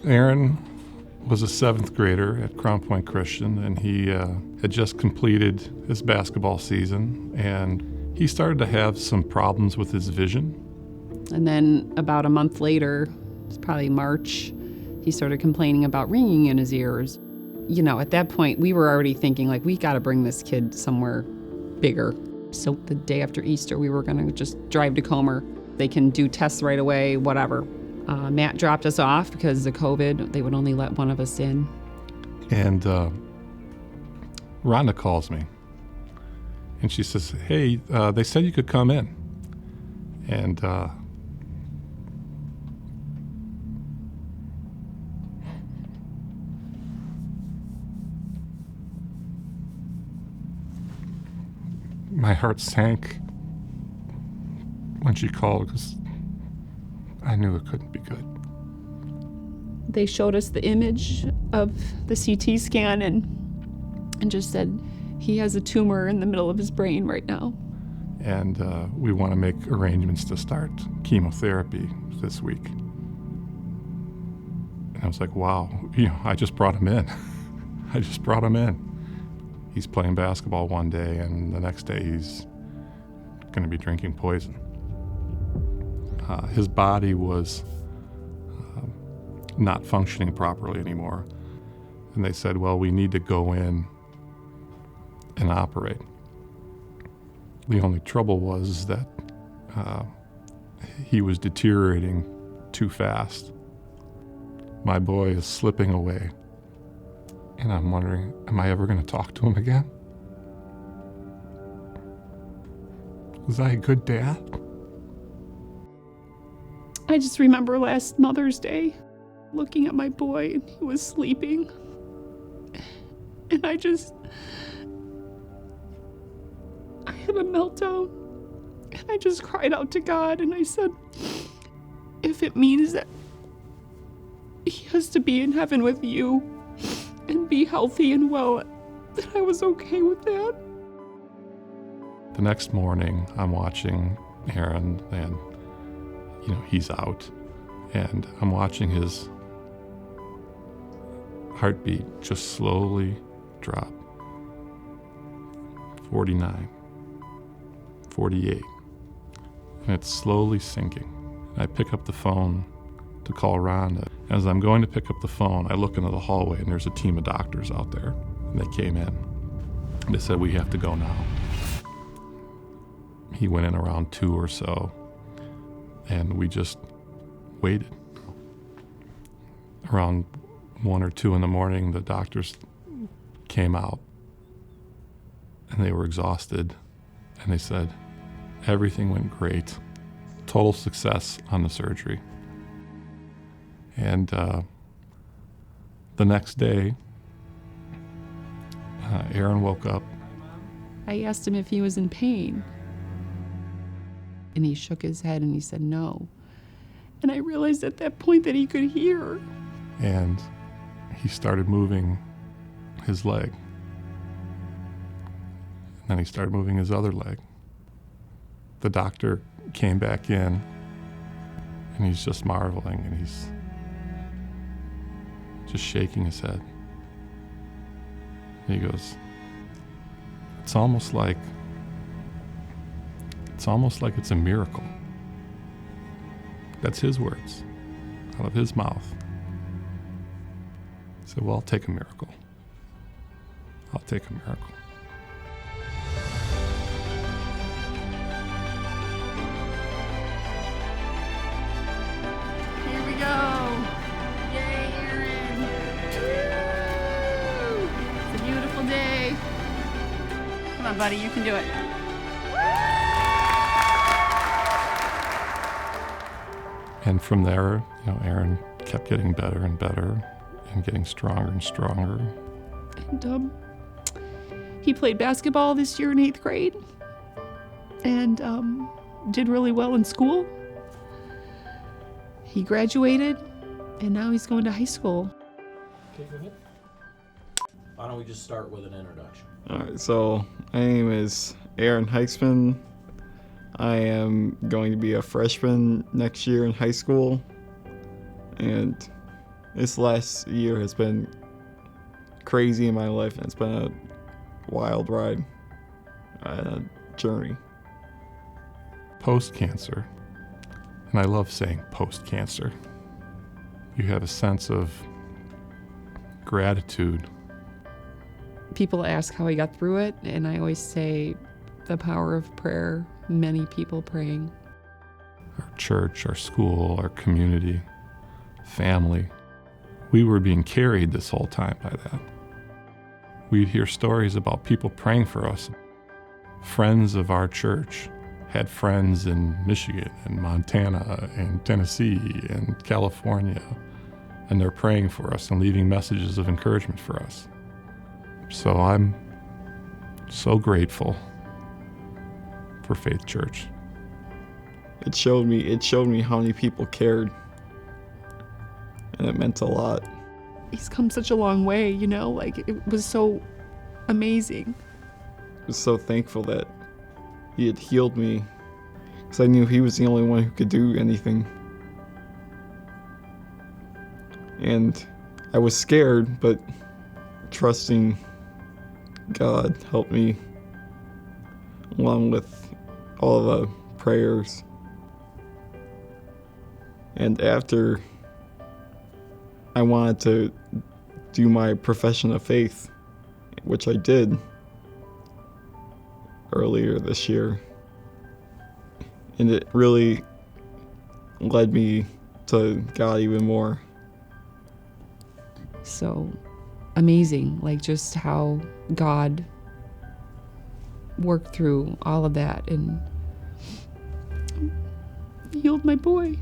Aaron was a seventh grader at Crown Point Christian, and he had just completed his basketball season, and he started to have some problems with his vision. And then about a month later, it's probably March, he started complaining about ringing in his ears. You know, at that point, we were already thinking, like, we got to bring this kid somewhere bigger. So the day after Easter, we were going to just drive to Comer. They can do tests right away, whatever. Matt dropped us off because of COVID. They would only let one of us in. And Rhonda calls me, and she says, hey, they said you could come in. And my heart sank when she called because I knew it couldn't be good. They showed us the image of the CT scan and just said he has a tumor in the middle of his brain right now. And we want to make arrangements to start chemotherapy this week. And I was like, wow, I just brought him in. I just brought him in. He's playing basketball one day, and the next day he's going to be drinking poison. His body was not functioning properly anymore. And they said, well, we need to go in and operate. The only trouble was that he was deteriorating too fast. My boy is slipping away. And I'm wondering, am I ever going to talk to him again? Was I a good dad? I just remember last Mother's Day looking at my boy and he was sleeping. And I had a meltdown. And I just cried out to God and I said, if it means that he has to be in heaven with you and be healthy and well, that I was okay with that. The next morning, I'm watching Aaron, and he's out, and I'm watching his heartbeat just slowly drop. 49, 48, and it's slowly sinking. I pick up the phone to call Rhonda. As I'm going to pick up the phone, I look into the hallway, and there's a team of doctors out there, and they came in. They said, we have to go now. He went in around 2 or so, and we just waited. Around 1 or 2 in the morning, the doctors came out, and they were exhausted, and they said, everything went great. Total success on the surgery. And the next day, Aaron woke up. I asked him if he was in pain. And he shook his head and he said no. And I realized at that point that he could hear. And he started moving his leg. And then he started moving his other leg. The doctor came back in, and he's just marveling, and he's just shaking his head. And he goes, it's almost like it's a miracle. That's his words, out of his mouth. He said, well, I'll take a miracle. I'll take a miracle. Here we go. Yay, Aaron. Woo! It's a beautiful day. Come on, buddy, you can do it. And from there, Aaron kept getting better and better and getting stronger and stronger. And he played basketball this year in 8th grade and did really well in school. He graduated, and now he's going to high school. Okay, go ahead. Why don't we just start with an introduction? All right, so my name is Aaron Huisman. I am going to be a freshman next year in high school, and this last year has been crazy in my life, and it's been a wild ride, a journey. Post-cancer, and I love saying post-cancer, you have a sense of gratitude. People ask how I got through it, and I always say the power of prayer, many people praying. Our church, our school, our community, family, we were being carried this whole time by that. We'd hear stories about people praying for us. Friends of our church had friends in Michigan and Montana and Tennessee and California, and they're praying for us and leaving messages of encouragement for us. So I'm so grateful for Faith Church. It showed me how many people cared, and it meant a lot. He's come such a long way, you know, like it was so amazing. I was so thankful that he had healed me, because I knew he was the only one who could do anything. And I was scared, but trusting God helped me, along with all the prayers. And after, I wanted to do my profession of faith, which I did earlier this year. And it really led me to God even more. So amazing, like just how God worked through all of that and healed my boy.